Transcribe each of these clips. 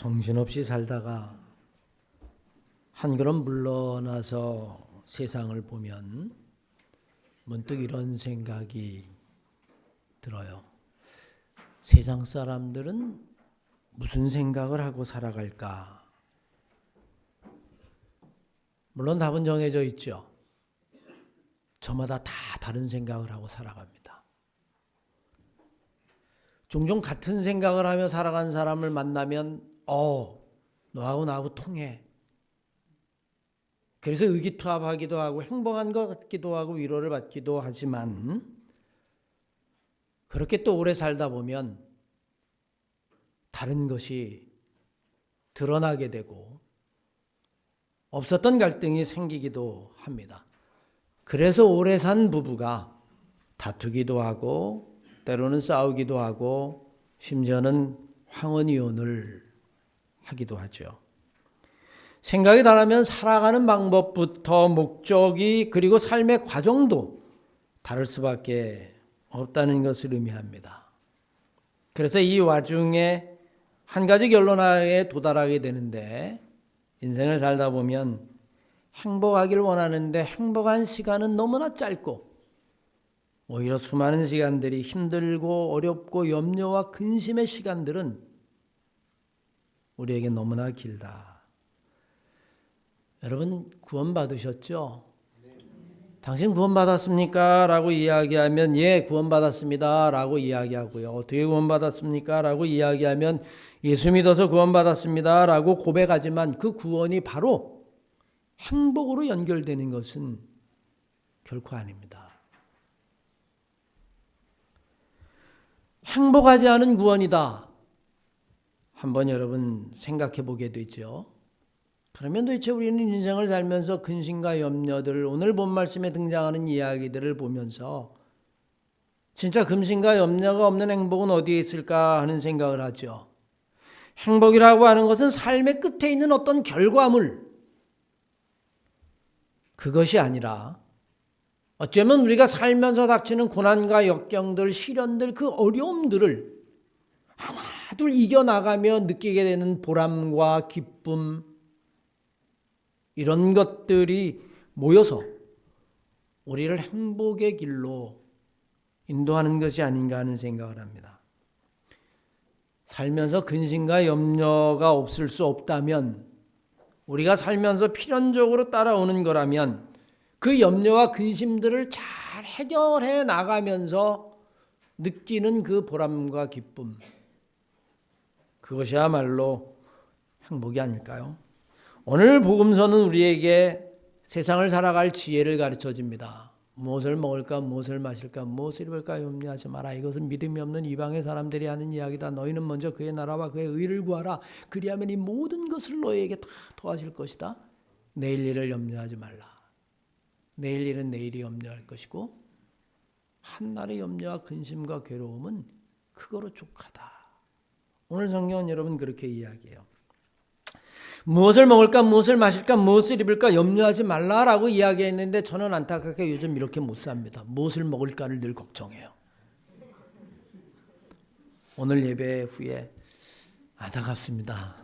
정신없이 살다가 한 걸음 물러나서 세상을 보면 문득 이런 생각이 들어요. 세상 사람들은 무슨 생각을 하고 살아갈까? 물론 답은 정해져 있죠. 저마다 다 다른 생각을 하고 살아갑니다. 종종 같은 생각을 하며 살아간 사람을 만나면 너하고 나하고 통해. 그래서 의기투합하기도 하고 행복한 것 같기도 하고 위로를 받기도 하지만 그렇게 또 오래 살다 보면 다른 것이 드러나게 되고 없었던 갈등이 생기기도 합니다. 그래서 오래 산 부부가 다투기도 하고 때로는 싸우기도 하고 심지어는 황혼이혼을 하기도 하죠. 생각이 다르면 살아가는 방법부터 목적이 그리고 삶의 과정도 다를 수밖에 없다는 것을 의미합니다. 그래서 이 와중에 한 가지 결론에 도달하게 되는데 인생을 살다 보면 행복하길 원하는데 행복한 시간은 너무나 짧고 오히려 수많은 시간들이 힘들고 어렵고 염려와 근심의 시간들은 우리에게 너무나 길다. 여러분 구원받으셨죠? 당신 구원받았습니까? 라고 이야기하면 예 구원받았습니다 라고 이야기하고요. 어떻게 구원받았습니까? 라고 이야기하면 예수 믿어서 구원받았습니다 라고 고백하지만 그 구원이 바로 행복으로 연결되는 것은 결코 아닙니다. 행복하지 않은 구원이다. 한번 여러분 생각해 보게 되죠. 그러면 도대체 우리는 인생을 살면서 근심과 염려들, 오늘 본 말씀에 등장하는 이야기들을 보면서 진짜 근심과 염려가 없는 행복은 어디에 있을까 하는 생각을 하죠. 행복이라고 하는 것은 삶의 끝에 있는 어떤 결과물, 그것이 아니라 어쩌면 우리가 살면서 닥치는 고난과 역경들, 시련들, 그 어려움들을 하나 둘 이겨나가며 느끼게 되는 보람과 기쁨, 이런 것들이 모여서 우리를 행복의 길로 인도하는 것이 아닌가 하는 생각을 합니다. 살면서 근심과 염려가 없을 수 없다면, 우리가 살면서 필연적으로 따라오는 거라면 그 염려와 근심들을 잘 해결해 나가면서 느끼는 그 보람과 기쁨, 그것이야말로 행복이 아닐까요? 오늘 복음서는 우리에게 세상을 살아갈 지혜를 가르쳐 줍니다. 무엇을 먹을까, 무엇을 마실까, 무엇을 입을까 염려하지 마라. 이것은 믿음이 없는 이방의 사람들이 하는 이야기다. 너희는 먼저 그의 나라와 그의 의를 구하라. 그리하면 이 모든 것을 너희에게 다 더하실 것이다. 내일 일을 염려하지 말라. 내일 일은 내일이 염려할 것이고 한날의 염려와 근심과 괴로움은 그거로 족하다. 오늘 성경은 여러분 그렇게 이야기해요. 무엇을 먹을까, 무엇을 마실까, 무엇을 입을까 염려하지 말라라고 이야기했는데 저는 안타깝게 요즘 이렇게 못 삽니다. 무엇을 먹을까를 늘 걱정해요. 오늘 예배 후에 안타깝습니다.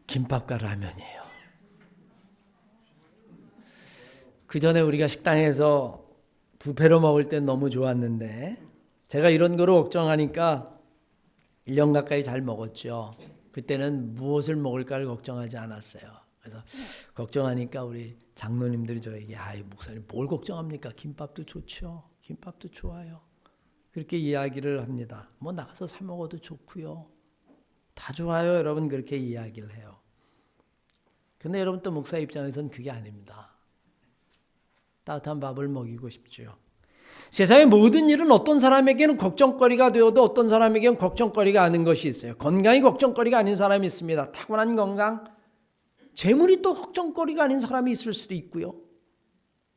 김밥과 라면이에요. 그 전에 우리가 식당에서 뷔페로 먹을 땐 너무 좋았는데 제가 이런 거로 걱정하니까 1년 가까이 잘 먹었죠. 그때는 무엇을 먹을까를 걱정하지 않았어요. 그래서 걱정하니까 우리 장로님들이 저에게 목사님 뭘 걱정합니까? 김밥도 좋죠. 김밥도 좋아요. 그렇게 이야기를 합니다. 뭐 나가서 사 먹어도 좋고요. 다 좋아요. 여러분 그렇게 이야기를 해요. 근데 여러분 또 목사 입장에서는 그게 아닙니다. 따뜻한 밥을 먹이고 싶죠. 세상의 모든 일은 어떤 사람에게는 걱정거리가 되어도 어떤 사람에게는 걱정거리가 아닌 것이 있어요. 건강이 걱정거리가 아닌 사람이 있습니다. 타고난 건강, 재물이 또 걱정거리가 아닌 사람이 있을 수도 있고요.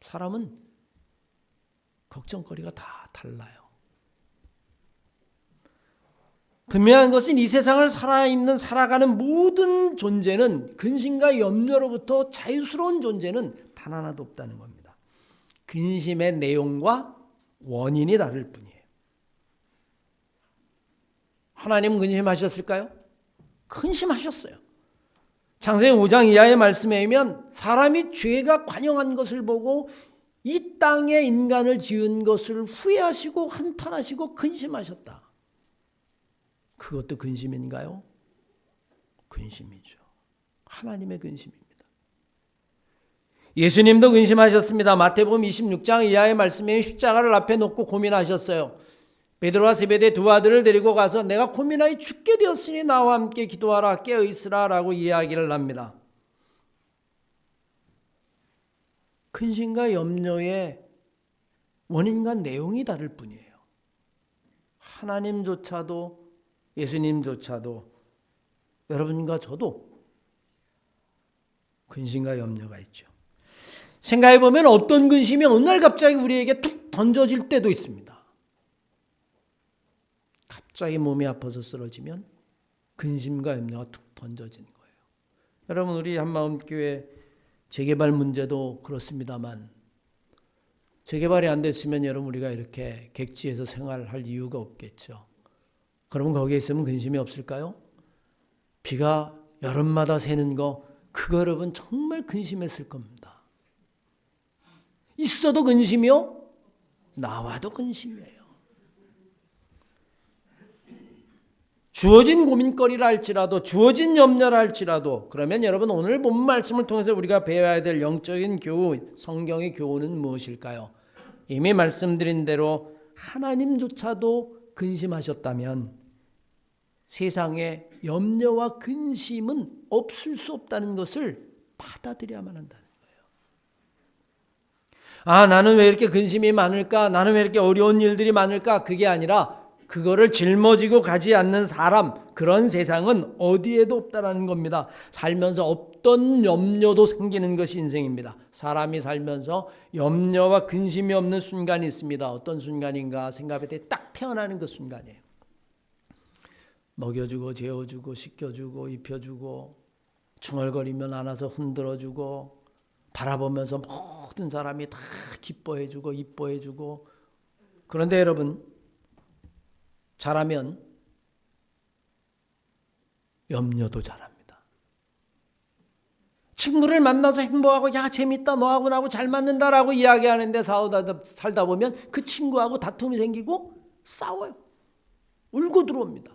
사람은 걱정거리가 다 달라요. 분명한 것은 이 세상을 살아가는 모든 존재는 근심과 염려로부터 자유스러운 존재는 단 하나도 없다는 겁니다. 근심의 내용과 원인이 다를 뿐이에요. 하나님은 근심하셨을까요? 근심하셨어요. 창세기 5장 이하의 말씀에 의하면 사람이 죄가 관영한 것을 보고 이 땅에 인간을 지은 것을 후회하시고 한탄하시고 근심하셨다. 그것도 근심인가요? 근심이죠. 하나님의 근심입니다. 예수님도 근심하셨습니다. 마태복음 26장 이하의 말씀에 십자가를 앞에 놓고 고민하셨어요. 베드로와 세베대 두 아들을 데리고 가서 내가 고민하여 죽게 되었으니 나와 함께 기도하라 깨어있으라 라고 이야기를 합니다. 근심과 염려의 원인과 내용이 다를 뿐이에요. 하나님조차도 예수님조차도 여러분과 저도 근심과 염려가 있죠. 생각해보면 어떤 근심이 어느 날 갑자기 우리에게 툭 던져질 때도 있습니다. 갑자기 몸이 아파서 쓰러지면 근심과 염려가 툭 던져지는 거예요. 여러분 우리 한마음교회 재개발 문제도 그렇습니다만 재개발이 안 됐으면 여러분 우리가 이렇게 객지에서 생활할 이유가 없겠죠. 그러면 거기에 있으면 근심이 없을까요? 비가 여름마다 새는 거 그거 여러분 정말 근심했을 겁니다. 있어도 근심이요? 나와도 근심이에요. 주어진 고민거리라 할지라도 주어진 염려라 할지라도 그러면 여러분 오늘 본 말씀을 통해서 우리가 배워야 될 영적인 교훈, 성경의 교훈은 무엇일까요? 이미 말씀드린 대로 하나님조차도 근심하셨다면 세상에 염려와 근심은 없을 수 없다는 것을 받아들여야만 한다는 거예요. 아, 나는 왜 이렇게 근심이 많을까? 나는 왜 이렇게 어려운 일들이 많을까? 그게 아니라 그거를 짊어지고 가지 않는 사람, 그런 세상은 어디에도 없다라는 겁니다. 살면서 없던 염려도 생기는 것이 인생입니다. 사람이 살면서 염려와 근심이 없는 순간이 있습니다. 어떤 순간인가 생각할 때 딱 태어나는 그 순간이에요. 먹여주고 재워주고 씻겨주고 입혀주고 중얼거리면 안아서 흔들어주고 바라보면서 모든 사람이 다 기뻐해주고 이뻐해주고 그런데 여러분 자라면 염려도 자랍니다. 친구를 만나서 행복하고 야 재밌다 너하고 나하고 잘 맞는다라고 이야기하는데 살다 보면 그 친구하고 다툼이 생기고 싸워요. 울고 들어옵니다.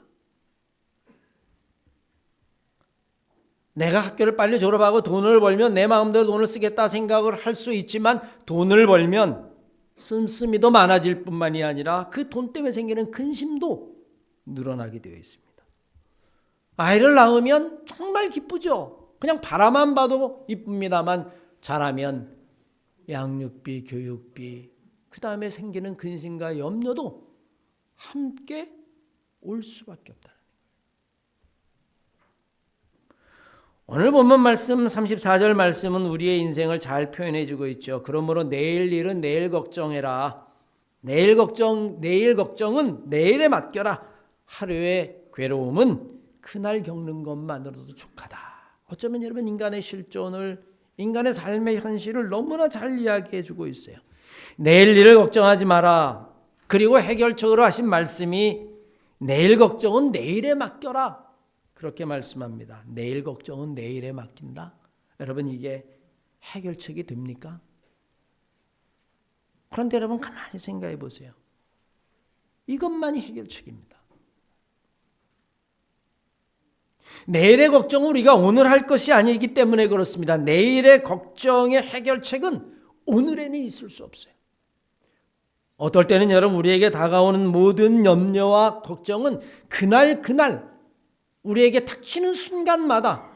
내가 학교를 빨리 졸업하고 돈을 벌면 내 마음대로 돈을 쓰겠다 생각을 할 수 있지만 돈을 벌면 씀씀이도 많아질 뿐만이 아니라 그 돈 때문에 생기는 근심도 늘어나게 되어 있습니다. 아이를 낳으면 정말 기쁘죠. 그냥 바라만 봐도 이쁩니다만 자라면 양육비, 교육비, 그 다음에 생기는 근심과 염려도 함께 올 수밖에 없다. 오늘 본문 말씀 34절 말씀은 우리의 인생을 잘 표현해 주고 있죠. 그러므로 내일 일은 내일 걱정해라. 내일 걱정은 내일에 맡겨라. 하루의 괴로움은 그날 겪는 것만으로도 족하다. 어쩌면 여러분 인간의 실존을, 인간의 삶의 현실을 너무나 잘 이야기해 주고 있어요. 내일 일을 걱정하지 마라. 그리고 해결책으로 하신 말씀이 내일 걱정은 내일에 맡겨라. 그렇게 말씀합니다. 내일 걱정은 내일에 맡긴다. 여러분 이게 해결책이 됩니까? 그런데 여러분 가만히 생각해 보세요. 이것만이 해결책입니다. 내일의 걱정은 우리가 오늘 할 것이 아니기 때문에 그렇습니다. 내일의 걱정의 해결책은 오늘에는 있을 수 없어요. 어떨 때는 여러분 우리에게 다가오는 모든 염려와 걱정은 그날 우리에게 닥치는 순간마다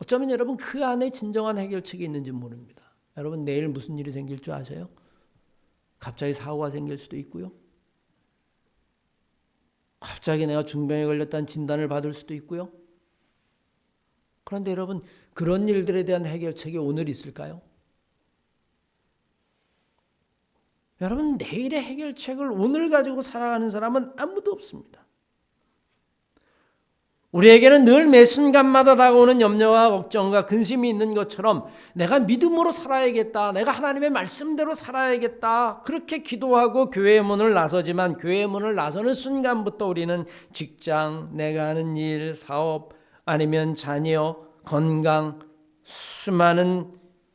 어쩌면 여러분 그 안에 진정한 해결책이 있는지 모릅니다. 여러분 내일 무슨 일이 생길 줄 아세요? 갑자기 사고가 생길 수도 있고요. 갑자기 내가 중병에 걸렸다는 진단을 받을 수도 있고요. 그런데 여러분 그런 일들에 대한 해결책이 오늘 있을까요? 여러분 내일의 해결책을 오늘 가지고 살아가는 사람은 아무도 없습니다. 우리에게는 늘 매 순간마다 다가오는 염려와 걱정과 근심이 있는 것처럼 내가 믿음으로 살아야겠다. 내가 하나님의 말씀대로 살아야겠다. 그렇게 기도하고 교회의 문을 나서지만 교회의 문을 나서는 순간부터 우리는 직장, 내가 하는 일, 사업, 아니면 자녀, 건강, 수많은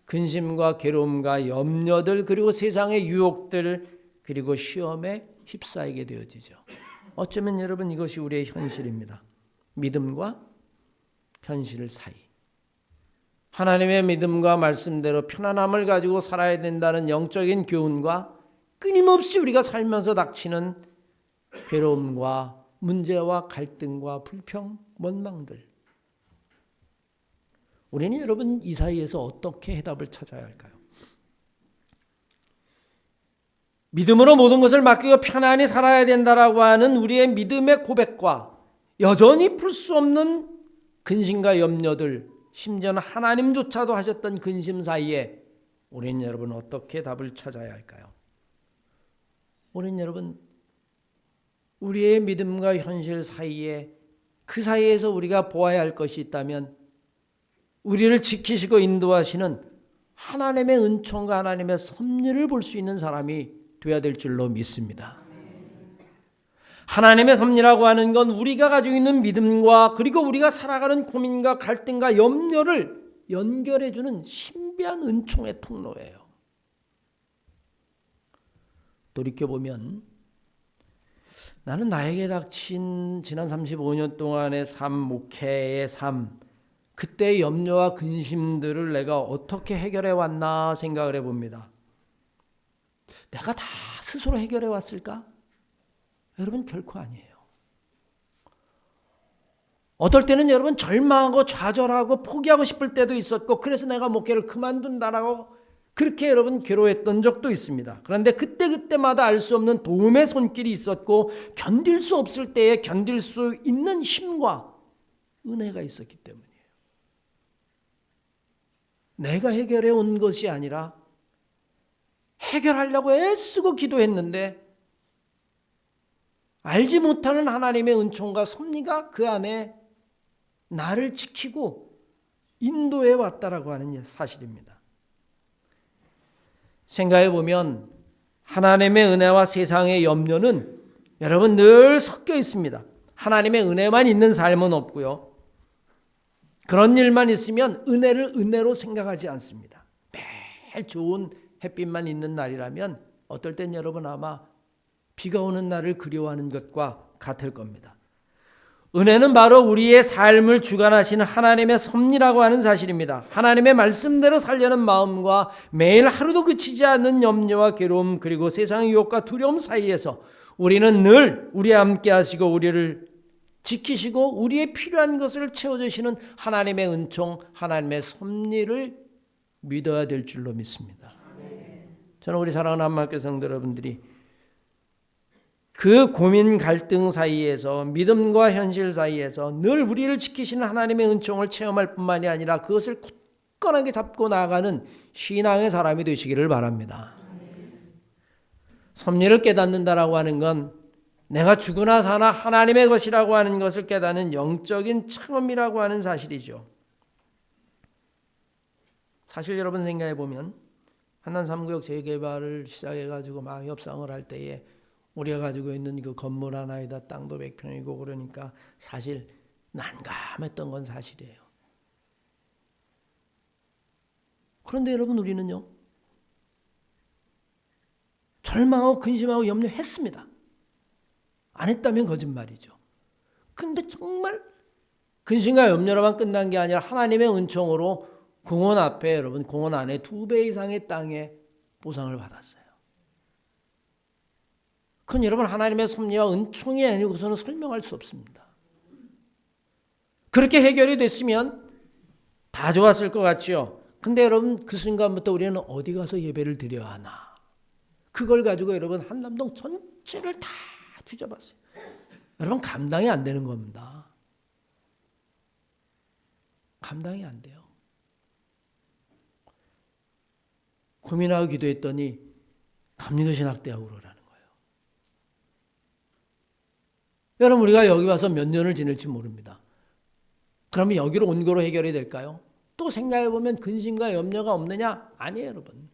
근심과 괴로움과 염려들, 그리고 세상의 유혹들, 그리고 시험에 휩싸이게 되어지죠. 어쩌면 여러분 이것이 우리의 현실입니다. 믿음과 현실 사이. 하나님의 믿음과 말씀대로 편안함을 가지고 살아야 된다는 영적인 교훈과 끊임없이 우리가 살면서 닥치는 괴로움과 문제와 갈등과 불평, 원망들. 우리는 여러분 이 사이에서 어떻게 해답을 찾아야 할까요? 믿음으로 모든 것을 맡기고 편안히 살아야 된다라고 하는 우리의 믿음의 고백과 여전히 풀 수 없는 근심과 염려들, 심지어는 하나님조차도 하셨던 근심 사이에 우리는 여러분 어떻게 답을 찾아야 할까요? 우리는 여러분 우리의 믿음과 현실 사이에, 그 사이에서 우리가 보아야 할 것이 있다면 우리를 지키시고 인도하시는 하나님의 은총과 하나님의 섭리를 볼 수 있는 사람이 되어야 될 줄로 믿습니다. 하나님의 섭리라고 하는 건 우리가 가지고 있는 믿음과 그리고 우리가 살아가는 고민과 갈등과 염려를 연결해주는 신비한 은총의 통로예요. 돌이켜보면 나는 나에게 닥친 지난 35년 동안의 삶, 목회의 삶, 그때의 염려와 근심들을 내가 어떻게 해결해 왔나 생각을 해봅니다. 내가 다 스스로 해결해 왔을까? 여러분 결코 아니에요. 어떨 때는 여러분 절망하고 좌절하고 포기하고 싶을 때도 있었고, 그래서 내가 목회를 그만둔다라고 그렇게 여러분 괴로워했던 적도 있습니다. 그런데 그때마다 알 수 없는 도움의 손길이 있었고, 견딜 수 없을 때에 견딜 수 있는 힘과 은혜가 있었기 때문이에요. 내가 해결해 온 것이 아니라 해결하려고 애쓰고 기도했는데 알지 못하는 하나님의 은총과 섭리가 그 안에 나를 지키고 인도해 왔다라고 하는 사실입니다. 생각해 보면 하나님의 은혜와 세상의 염려는 여러분 늘 섞여 있습니다. 하나님의 은혜만 있는 삶은 없고요. 그런 일만 있으면 은혜를 은혜로 생각하지 않습니다. 매일 좋은 햇빛만 있는 날이라면 어떨 땐 여러분 아마 비가 오는 날을 그리워하는 것과 같을 겁니다. 은혜는 바로 우리의 삶을 주관하시는 하나님의 섭리라고 하는 사실입니다. 하나님의 말씀대로 살려는 마음과 매일 하루도 그치지 않는 염려와 괴로움, 그리고 세상의 유혹과 두려움 사이에서 우리는 늘 우리와 함께 하시고 우리를 지키시고 우리의 필요한 것을 채워주시는 하나님의 은총, 하나님의 섭리를 믿어야 될 줄로 믿습니다. 저는 우리 사랑하는 한마음교회 성도 여러분들이 그 고민 갈등 사이에서, 믿음과 현실 사이에서 늘 우리를 지키시는 하나님의 은총을 체험할 뿐만이 아니라 그것을 굳건하게 잡고 나아가는 신앙의 사람이 되시기를 바랍니다. 섭리를 깨닫는다라고 하는 건 내가 죽으나 사나 하나님의 것이라고 하는 것을 깨닫는 영적인 체험이라고 하는 사실이죠. 사실 여러분 생각해 보면 한남 3구역 재개발을 시작해가지고 막 협상을 할 때에 우리가 가지고 있는 그 건물 하나에다 땅도 100평이고 그러니까 사실 난감했던 건 사실이에요. 그런데 여러분 우리는요, 절망하고 근심하고 염려했습니다. 안 했다면 거짓말이죠. 근데 정말 근심과 염려로만 끝난 게 아니라 하나님의 은총으로 공원 앞에, 여러분 공원 안에 2배 이상의 땅에 보상을 받았어요. 그건 여러분 하나님의 섭리와 은총이 아니고서는 설명할 수 없습니다. 그렇게 해결이 됐으면 다 좋았을 것 같죠. 근데 여러분 그 순간부터 우리는 어디 가서 예배를 드려야 하나, 그걸 가지고 여러분 한남동 전체를 다 뒤져봤어요. 여러분 감당이 안 되는 겁니다. 감당이 안 돼요. 고민하고 기도했더니 감리교신학대하고 그러라는 거예요. 여러분 우리가 여기 와서 몇 년을 지낼지 모릅니다. 그러면 여기로 온 거로 해결이 될까요? 또 생각해보면 근심과 염려가 없느냐? 아니에요 여러분.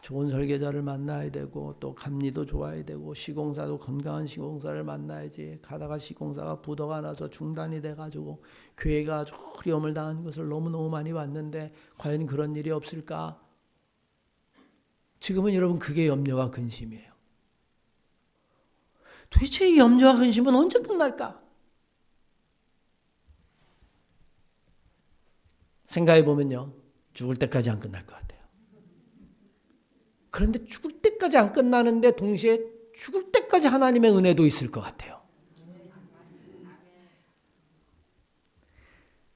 좋은 설계자를 만나야 되고 또 감리도 좋아야 되고 시공사도 건강한 시공사를 만나야지. 가다가 시공사가 부도가 나서 중단이 돼가지고 교회가 아주 어려움을 당한 것을 너무너무 많이 봤는데 과연 그런 일이 없을까? 지금은 여러분 그게 염려와 근심이에요. 도대체 이 염려와 근심은 언제 끝날까? 생각해 보면요, 죽을 때까지 안 끝날 것 같아요. 그런데 죽을 때까지 안 끝나는데 동시에 죽을 때까지 하나님의 은혜도 있을 것 같아요.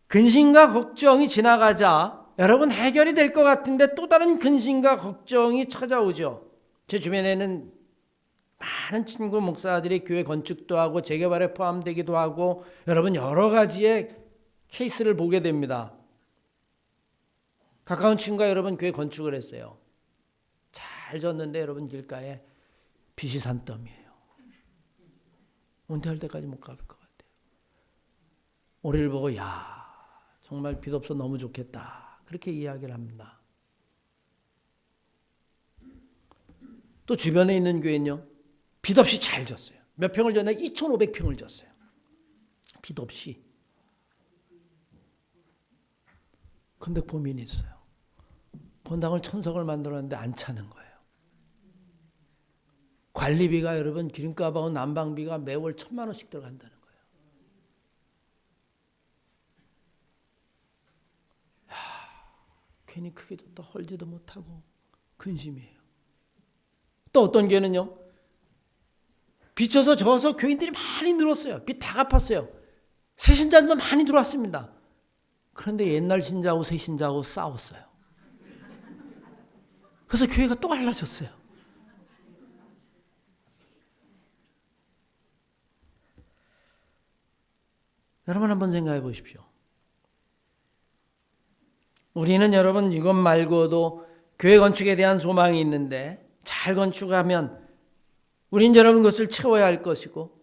근심과 걱정이 지나가자 여러분 해결이 될 것 같은데 또 다른 근심과 걱정이 찾아오죠. 제 주변에는 많은 친구 목사들이 교회 건축도 하고 재개발에 포함되기도 하고 여러분 여러 가지의 케이스를 보게 됩니다. 가까운 친구가 여러분 교회 건축을 했어요. 잘 졌는데 여러분 길가에 빚이 산더미예요. 은퇴할 때까지 못 갚을 것 같아요. 우리를 보고 야 정말 빚 없어 너무 좋겠다 그렇게 이야기를 합니다. 또 주변에 있는 교회는요, 빚 없이 잘 졌어요. 몇 평을 졌나요? 2,500평을 졌어요. 빚 없이. 근데 고민이 있어요. 본당을 1,000석을 만들었는데 안 차는 거예요. 관리비가 여러분 기름값하고 난방비가 매월 1,000만 원씩 들어간다는 거예요. 괜히 크게 졌다 헐지도 못하고 근심이에요. 또 어떤 교회는요, 빚져서 져서 교인들이 많이 늘었어요. 빚 다 갚았어요. 새 신자들도 많이 들어왔습니다. 그런데 옛날 신자하고 새 신자하고 싸웠어요. 그래서 교회가 또 갈라졌어요. 여러분 한번 생각해 보십시오. 우리는 여러분 이것 말고도 교회 건축에 대한 소망이 있는데 잘 건축하면 우린 여러분 그것을 채워야 할 것이고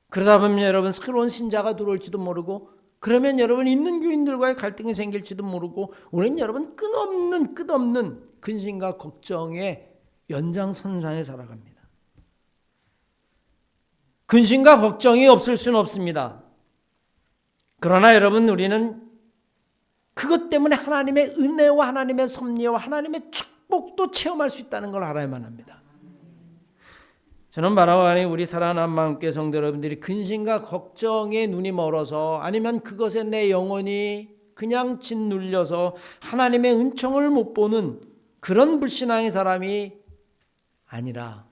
그러다 보면 여러분 새로운 신자가 들어올지도 모르고 그러면 여러분 있는 교인들과의 갈등이 생길지도 모르고 우리는 여러분 끝없는 근심과 걱정의 연장선상에 살아갑니다. 근심과 걱정이 없을 수는 없습니다. 그러나 여러분 우리는 그것 때문에 하나님의 은혜와 하나님의 섭리와 하나님의 축복도 체험할 수 있다는 걸 알아야만 합니다. 저는 바라오니 우리 사랑하는 마음께 성도 여러분들이 근심과 걱정에 눈이 멀어서 아니면 그것에 내 영혼이 그냥 짓눌려서 하나님의 은총을 못 보는 그런 불신앙의 사람이 아니라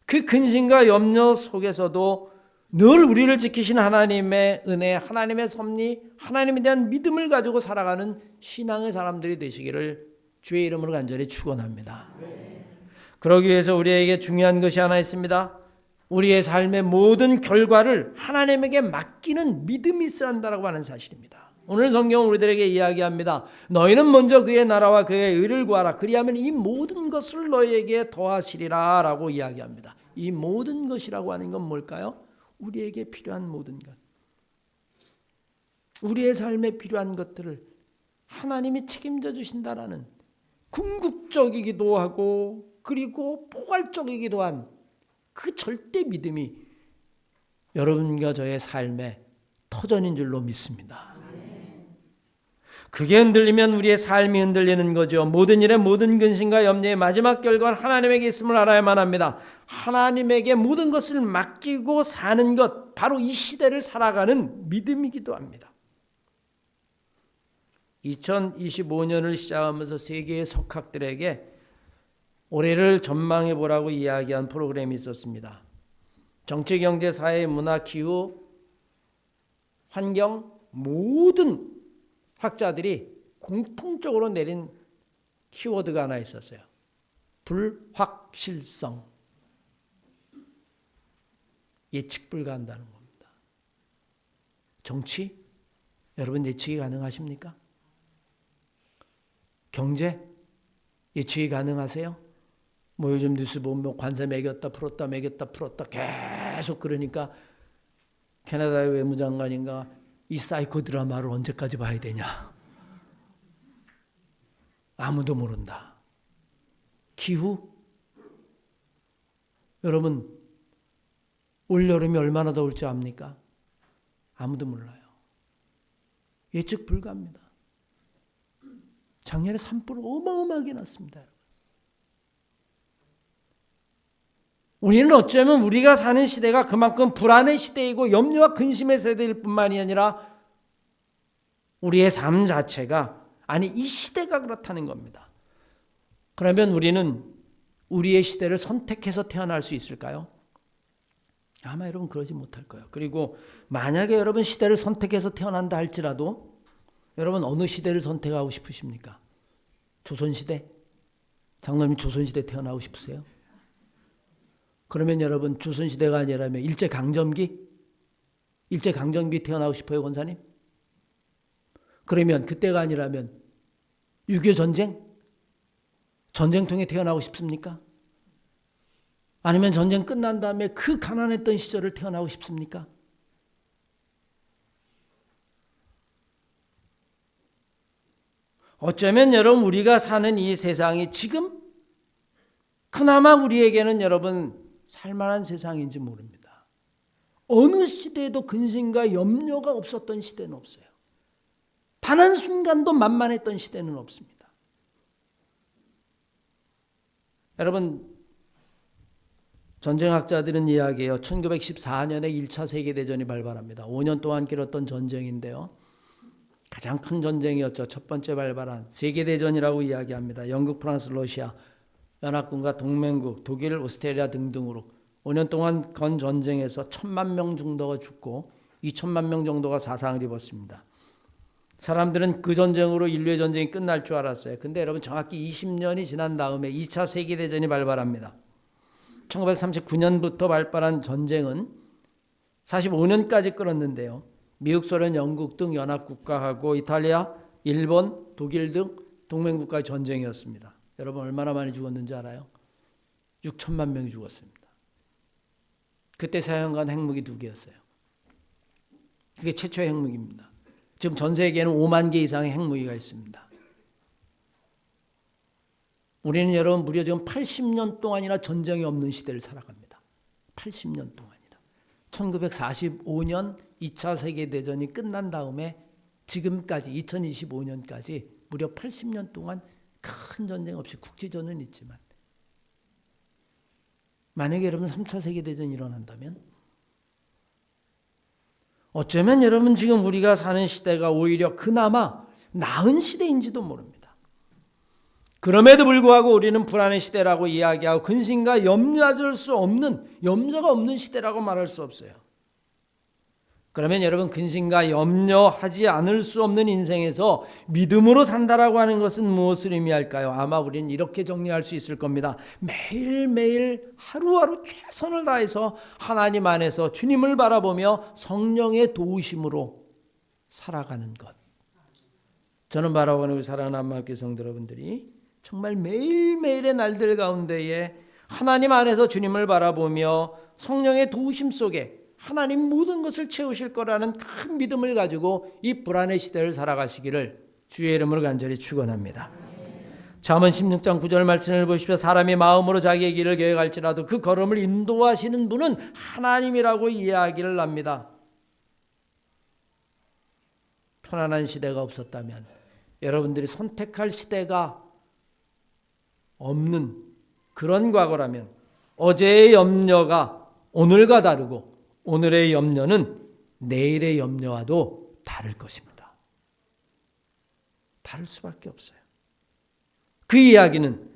그 근심과 염려 속에서도 늘 우리를 지키신 하나님의 은혜, 하나님의 섭리, 하나님에 대한 믿음을 가지고 살아가는 신앙의 사람들이 되시기를 주의 이름으로 간절히 축원합니다. 그러기 위해서 우리에게 중요한 것이 하나 있습니다. 우리의 삶의 모든 결과를 하나님에게 맡기는 믿음이 있어야 한다고 하는 사실입니다. 오늘 성경은 우리들에게 이야기합니다. 너희는 먼저 그의 나라와 그의 의를 구하라. 그리하면 이 모든 것을 너희에게 더하시리라 라고 이야기합니다. 이 모든 것이라고 하는 건 뭘까요? 우리에게 필요한 모든 것. 우리의 삶에 필요한 것들을 하나님이 책임져 주신다라는 궁극적이기도 하고 그리고 포괄적이기도 한 그 절대 믿음이 여러분과 저의 삶의 터전인 줄로 믿습니다. 그게 흔들리면 우리의 삶이 흔들리는 거죠. 모든 일의 모든 근심과 염려의 마지막 결과는 하나님에게 있음을 알아야만 합니다. 하나님에게 모든 것을 맡기고 사는 것, 바로 이 시대를 살아가는 믿음이기도 합니다. 2025년을 시작하면서 세계의 석학들에게 올해를 전망해 보라고 이야기한 프로그램이 있었습니다. 정치, 경제, 사회, 문화, 기후, 환경 모든 학자들이 공통적으로 내린 키워드가 하나 있었어요. 불확실성. 예측 불가한다는 겁니다. 정치? 여러분 예측이 가능하십니까? 경제? 예측이 가능하세요? 뭐 요즘 뉴스 보면 관세 매겼다 풀었다 매겼다 풀었다 계속 그러니까 캐나다의 외무장관인가 이 사이코 드라마를 언제까지 봐야 되냐? 아무도 모른다. 기후? 여러분, 올 여름이 얼마나 더울 줄 압니까? 아무도 몰라요. 예측 불가합니다. 작년에 산불 어마어마하게 났습니다. 여러분. 우리는 어쩌면 우리가 사는 시대가 그만큼 불안의 시대이고 염려와 근심의 세대일 뿐만이 아니라 우리의 삶 자체가, 아니 이 시대가 그렇다는 겁니다. 그러면 우리는 우리의 시대를 선택해서 태어날 수 있을까요? 아마 여러분 그러지 못할 거예요. 그리고 만약에 여러분 시대를 선택해서 태어난다 할지라도 여러분 어느 시대를 선택하고 싶으십니까? 조선시대? 장로님 조선시대 태어나고 싶으세요? 그러면 여러분 조선시대가 아니라면 일제강점기? 일제강점기 태어나고 싶어요, 권사님? 그러면 그때가 아니라면 6.25 전쟁? 전쟁통에 태어나고 싶습니까? 아니면 전쟁 끝난 다음에 그 가난했던 시절을 태어나고 싶습니까? 어쩌면 여러분 우리가 사는 이 세상이 지금 그나마 우리에게는 여러분 살만한 세상인지 모릅니다. 어느 시대에도 근심과 염려가 없었던 시대는 없어요. 단 한 순간도 만만했던 시대는 없습니다. 여러분 전쟁학자들은 이야기해요. 1914년에 1차 세계대전이 발발합니다. 5년 동안 길었던 전쟁인데요. 가장 큰 전쟁이었죠. 첫 번째 발발한 세계대전이라고 이야기합니다. 영국, 프랑스, 러시아, 연합군과 동맹국, 독일, 오스트리아 등등으로 5년 동안 건 전쟁에서 1,000만 명 정도가 죽고 2천만 명 정도가 사상을 입었습니다. 사람들은 그 전쟁으로 인류의 전쟁이 끝날 줄 알았어요. 근데 여러분 정확히 20년이 지난 다음에 2차 세계대전이 발발합니다. 1939년부터 발발한 전쟁은 45년까지 끌었는데요. 미국, 소련, 영국 등 연합국가하고 이탈리아, 일본, 독일 등 동맹국가의 전쟁이었습니다. 여러분 얼마나 많이 죽었는지 알아요? 6천만 명이 죽었습니다. 그때 사용한 핵무기 2개였어요. 그게 최초의 핵무기입니다. 지금 전 세계에는 5만 개 이상의 핵무기가 있습니다. 우리는 여러분 무려 지금 80년 동안이나 전쟁이 없는 시대를 살아갑니다. 80년 동안이나. 1945년 2차 세계대전이 끝난 다음에 지금까지 2025년까지 무려 80년 동안 큰 전쟁 없이 국지전은 있지만 만약에 여러분 3차 세계대전이 일어난다면 어쩌면 여러분 지금 우리가 사는 시대가 오히려 그나마 나은 시대인지도 모릅니다. 그럼에도 불구하고 우리는 불안의 시대라고 이야기하고 근심과 염려할 수 없는, 염려가 없는 시대라고 말할 수 없어요. 그러면 여러분 근심과 염려하지 않을 수 없는 인생에서 믿음으로 산다라고 하는 것은 무엇을 의미할까요? 아마 우리는 이렇게 정리할 수 있을 겁니다. 매일매일 하루하루 최선을 다해서 하나님 안에서 주님을 바라보며 성령의 도우심으로 살아가는 것. 저는 바라보는 우리 사랑하는 한마음교회 성도 여러분들이 정말 매일매일의 날들 가운데에 하나님 안에서 주님을 바라보며 성령의 도우심 속에 하나님 모든 것을 채우실 거라는 큰 믿음을 가지고 이 불안의 시대를 살아가시기를 주의 이름으로 간절히 축원합니다. 잠언 16장 9절 말씀을 보십시오. 사람이 마음으로 자기의 길을 계획할지라도 그 걸음을 인도하시는 분은 하나님이라고 이야기를 합니다. 편안한 시대가 없었다면, 여러분들이 선택할 시대가 없는 그런 과거라면 어제의 염려가 오늘과 다르고 오늘의 염려는 내일의 염려와도 다를 것입니다. 다를 수밖에 없어요. 그 이야기는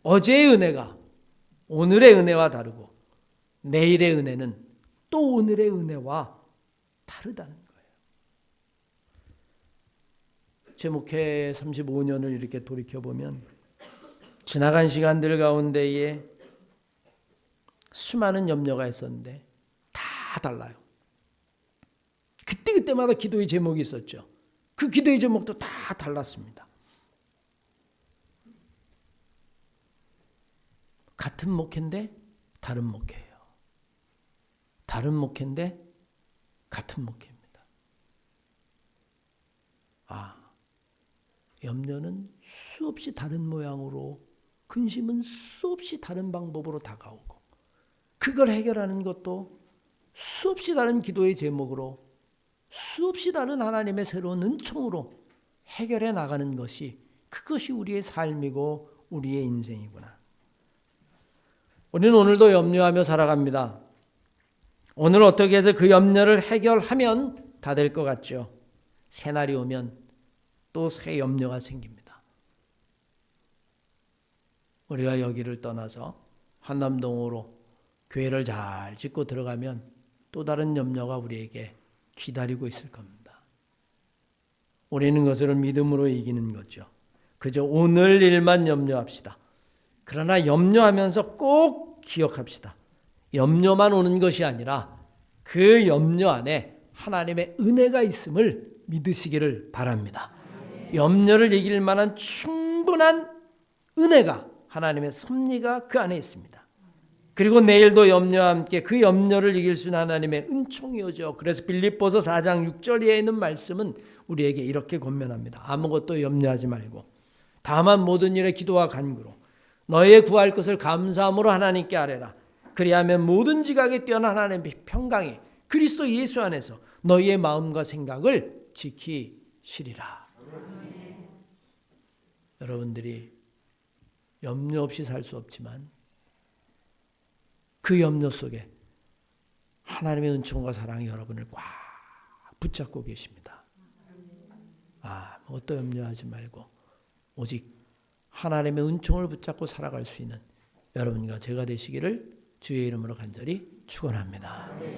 어제의 은혜가 오늘의 은혜와 다르고 내일의 은혜는 또 오늘의 은혜와 다르다는 거예요. 제 목회 35년을 이렇게 돌이켜보면 지나간 시간들 가운데에 수많은 염려가 있었는데 다 달라요. 그때마다 기도의 제목이 있었죠. 그 기도의 제목도 다 달랐습니다. 같은 목회인데 다른 목회예요. 다른 목회인데 같은 목회입니다. 염려는 수없이 다른 모양으로 근심은 수없이 다른 방법으로 다가오고 그걸 해결하는 것도 수없이 다른 기도의 제목으로 수없이 다른 하나님의 새로운 은총으로 해결해 나가는 것이 그것이 우리의 삶이고 우리의 인생이구나. 우리는 오늘도 염려하며 살아갑니다. 오늘 어떻게 해서 그 염려를 해결하면 다 될 것 같죠. 새날이 오면 또 새 염려가 생깁니다. 우리가 여기를 떠나서 한남동으로 교회를 잘 짓고 들어가면 또 다른 염려가 우리에게 기다리고 있을 겁니다. 우리는 그것을 믿음으로 이기는 거죠. 그저 오늘 일만 염려합시다. 그러나 염려하면서 꼭 기억합시다. 염려만 오는 것이 아니라 그 염려 안에 하나님의 은혜가 있음을 믿으시기를 바랍니다. 염려를 이길 만한 충분한 은혜가 하나님의 섭리가 그 안에 있습니다. 그리고 내일도 염려와 함께 그 염려를 이길 수 있는 하나님의 은총이 오죠. 그래서 빌립보서 4장 6절에 있는 말씀은 우리에게 이렇게 권면합니다. 아무것도 염려하지 말고 다만 모든 일에 기도와 간구로 너희의 구할 것을 감사함으로 하나님께 아뢰라. 그리하면 모든 지각에 뛰어난 하나님의 평강이 그리스도 예수 안에서 너희의 마음과 생각을 지키시리라. 여러분들이 염려 없이 살 수 없지만 그 염려 속에 하나님의 은총과 사랑이 여러분을 꽉 붙잡고 계십니다. 아무것도 염려하지 말고 오직 하나님의 은총을 붙잡고 살아갈 수 있는 여러분과 제가 되시기를 주의 이름으로 간절히 축원합니다.